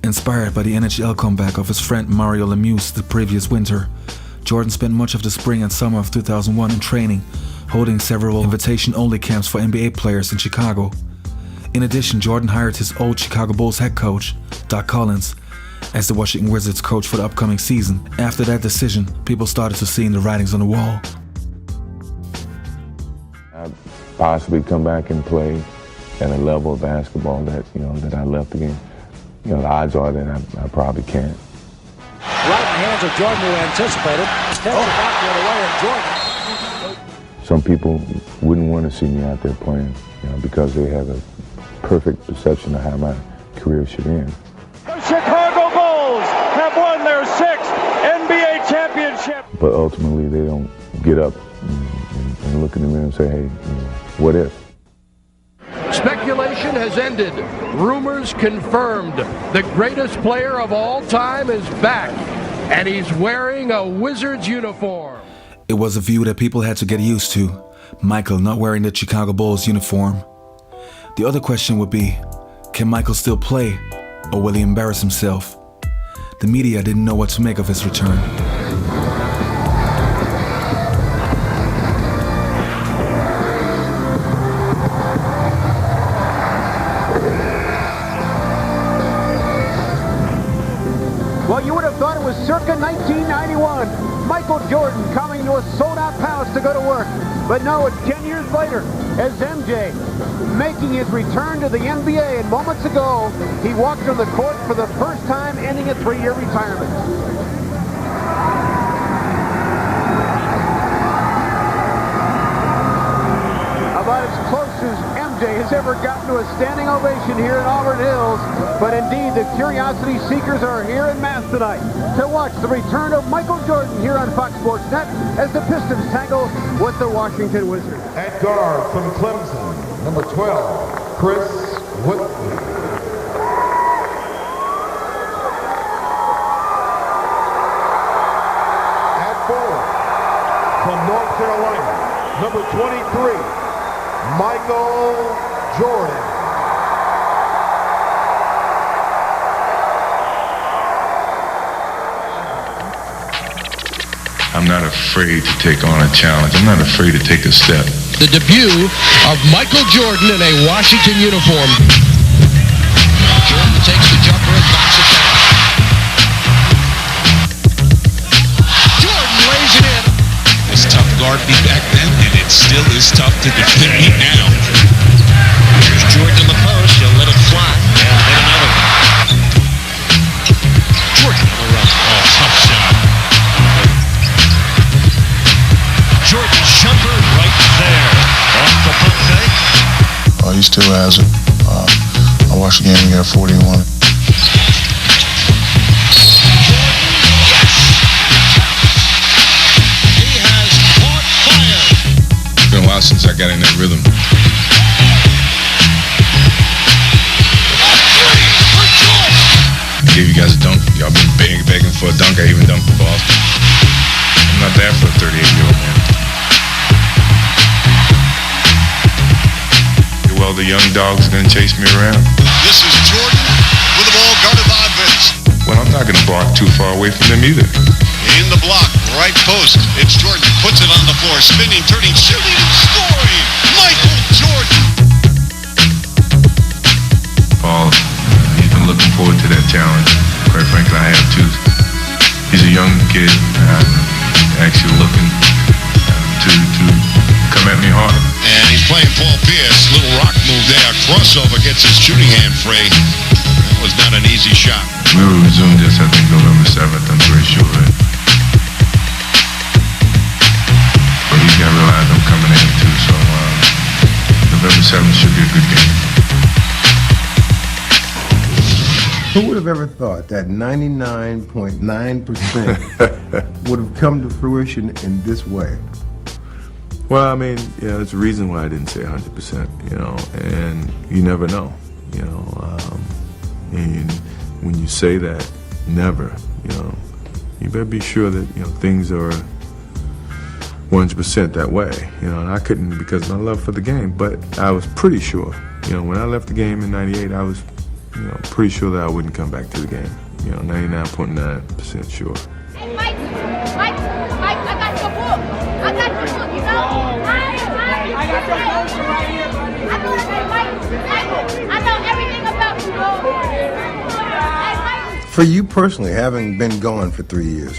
Inspired by the NHL comeback of his friend Mario Lemieux the previous winter, Jordan spent much of the spring and summer of 2001 in training, holding several invitation-only camps for NBA players in Chicago. In addition, Jordan hired his old Chicago Bulls head coach, Doc Collins, as the Washington Wizards coach for the upcoming season. After that decision, people started to see the writings on the wall. I'd possibly come back and play at a level of basketball that I left the game. The odds are that I probably can't. Right in the hands of Jordan, who anticipated. Heads about the other way, and Jordan. Some people wouldn't want to see me out there playing, because they have a perfect perception of how my career should end. The Chicago Bulls have won their 6th NBA championship. But ultimately, they don't get up and look in the mirror and say, hey, what if? Speculation has ended. Rumors confirmed. The greatest player of all time is back, and he's wearing a Wizards uniform. It was a view that people had to get used to, Michael not wearing the Chicago Bulls uniform. The other question would be, can Michael still play, or will he embarrass himself? The media didn't know what to make of his return. Well, you would have thought it was circa 1991. Michael Jordan coming to a sold-out palace to go to work. But no, it's 10 years later as MJ making his return to the NBA. And moments ago, he walked on the court for the first time, ending a 3-year retirement. About as close as MJ has ever gotten to a standing ovation here in Auburn Hills. But indeed, the curiosity seekers are here in mass tonight to watch the return of Michael Jordan here on Fox Sports Net as the Pistons tangle with the Washington Wizards. At guard from Clemson, number 12, Chris Whitley. At forward from North Carolina, number 23, Michael Jordan. I'm not afraid to take on a challenge. I'm not afraid to take a step. The debut of Michael Jordan in a Washington uniform. Jordan takes the jumper and knocks it down. Jordan lays it in. It's tough to guard me back then, and it still is tough to defend me now. Here's Jordan in the post. He'll let it fly. And hit another one. Jordan on the run. Oh, tough shot. Jordan's jumper right there. Off the pump fake. He still has it. I watched the game, he got 41. Yes! He has caught fire. It's been a while since I got in that rhythm. I gave you guys a dunk. Y'all been begging for a dunk. I even dunked for Boston. I'm not there for a 38-year-old man. Well, the young dog's gonna chase me around. This is Jordan with the ball guarded by Vince. Well, I'm not gonna bark too far away from them either. In the block, right post. It's Jordan. Puts it on the floor. Spinning, turning, shooting, and scoring. Michael Jordan. Paul, he's been looking forward to that challenge. Quite frankly, I have too. He's a young kid, actually looking to come at me hard. And he's playing Paul Pierce. Little rock move there. Crossover gets his shooting hand free. That was not an easy shot. We will resume this, I think, November 7th. I'm pretty sure of it. But he's got to realize I'm coming in too, so November 7th should be a good game. Who would have ever thought that 99.9% would have come to fruition in this way? Well, I mean, there's a reason why I didn't say 100%, and you never know, and when you say that, never, you better be sure that, things are 100% that way, and I couldn't because of my love for the game, but I was pretty sure, when I left the game in '98, I was pretty sure that I wouldn't come back to the game. 99.9% sure. Hey, Mike, I got your book. I got your book, you know? I got your book right here, buddy. I know everything about you, bro. For you personally, having been gone for 3 years,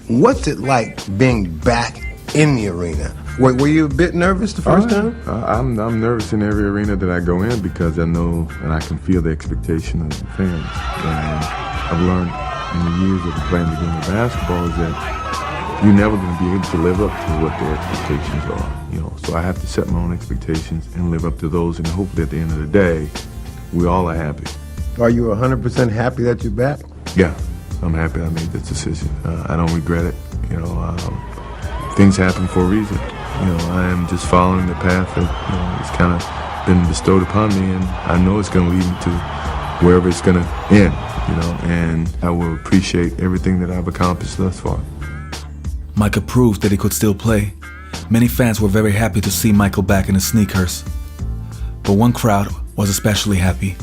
what's it like being back in the arena? Were you a bit nervous the first time? I'm nervous in every arena that I go in because I know and I can feel the expectation of the fans. And I've learned in the years of playing the game of basketball is that you're never going to be able to live up to what their expectations are. So I have to set my own expectations and live up to those, and hopefully at the end of the day, we all are happy. Are you 100% happy that you're back? Yeah, I'm happy I made this decision. I don't regret it. Things happen for a reason. I am just following the path that it's kind of been bestowed upon me, and I know it's going to lead me to wherever it's going to end. And I will appreciate everything that I've accomplished thus far. Michael proved that he could still play. Many fans were very happy to see Michael back in his sneakers. But one crowd was especially happy.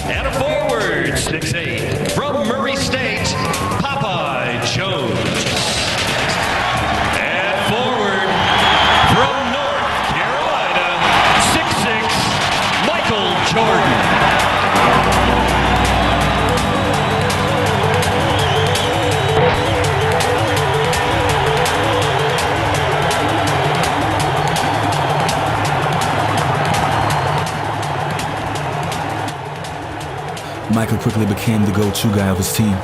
And a forward, 6'8", from Murray State, Popeye Jones. And forward, from North Carolina, 6'6", Michael Jordan. Michael quickly became the go-to guy of his team.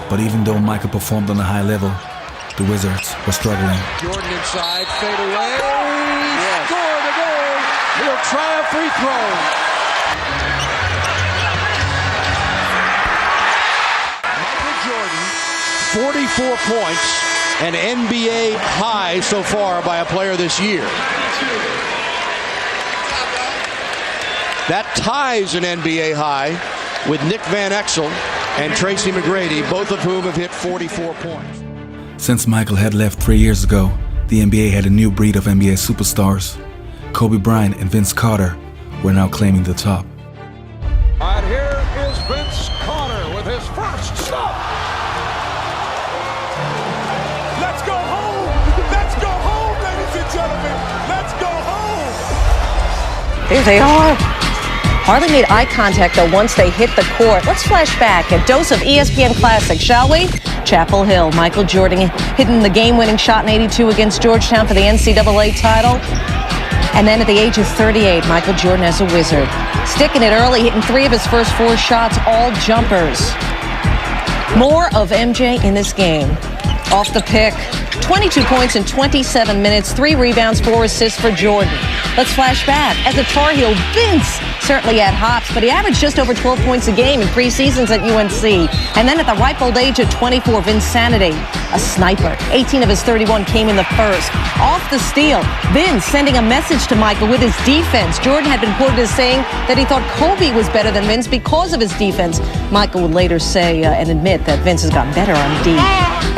But even though Michael performed on a high level, the Wizards were struggling. Jordan inside, fade away, score the goal. He'll try a free throw. Michael Jordan, 44 points, an NBA high so far by a player this year. That ties an NBA high with Nick Van Exel and Tracy McGrady, both of whom have hit 44 points. Since Michael had left 3 years ago, the NBA had a new breed of NBA superstars. Kobe Bryant and Vince Carter were now claiming the top. And here is Vince Carter with his first stop. Let's go home! Let's go home, ladies and gentlemen! Let's go home! There they are. Hardly made eye contact, though, once they hit the court. Let's flash back. A dose of ESPN Classic, shall we? Chapel Hill. Michael Jordan hitting the game-winning shot in '82 against Georgetown for the NCAA title. And then at the age of 38, Michael Jordan as a Wizard. Sticking it early, hitting 3 of his first 4 shots, all jumpers. More of MJ in this game. Off the pick, 22 points in 27 minutes, 3 rebounds, 4 assists for Jordan. Let's flash back. As a Tar Heel, Vince certainly had hops, but he averaged just over 12 points a game in 3 seasons at UNC. And then at the ripe old age of 24, Vinsanity, a sniper. 18 of his 31 came in the first. Off the steal, Vince sending a message to Michael with his defense. Jordan had been quoted as saying that he thought Kobe was better than Vince because of his defense. Michael would later say and admit that Vince has gotten better on D.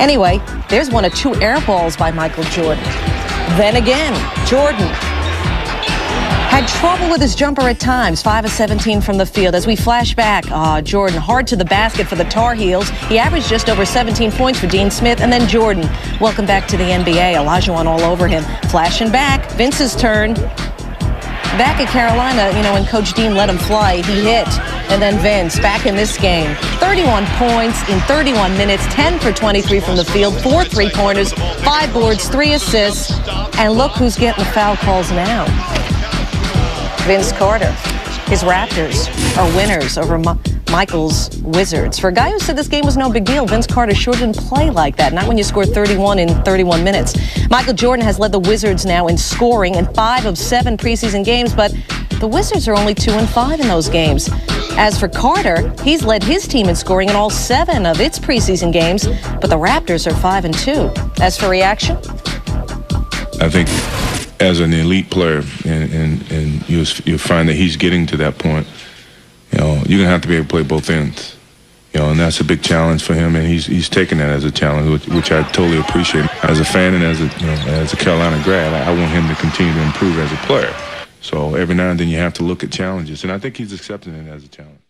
Anyway, there's one of 2 air balls by Michael Jordan. Then again, Jordan had trouble with his jumper at times, 5 of 17 from the field. As we flash back, Jordan hard to the basket for the Tar Heels. He averaged just over 17 points for Dean Smith. And then Jordan, welcome back to the NBA. Olajuwon all over him. Flashing back, Vince's turn. Back at Carolina, when Coach Dean let him fly, he hit. And then Vince, back in this game, 31 points in 31 minutes, 10 for 23 from the field, 4 3-pointers, 5 boards, 3 assists. And look who's getting the foul calls now. Vince Carter. His Raptors are winners over Michael's Wizards. For a guy who said this game was no big deal, Vince Carter sure didn't play like that. Not when you score 31 in 31 minutes. Michael Jordan has led the Wizards now in scoring in 5 of 7 preseason games, but the Wizards are only 2-5 in those games. As for Carter, he's led his team in scoring in all 7 of its preseason games, but the Raptors are 5-2. As for reaction? I think as an elite player, and you'll find that he's getting to that point, you're going to have to be able to play both ends. And that's a big challenge for him, and he's taken that as a challenge, which I totally appreciate. As a fan and as a Carolina grad, I want him to continue to improve as a player. So every now and then you have to look at challenges, and I think he's accepting it as a challenge.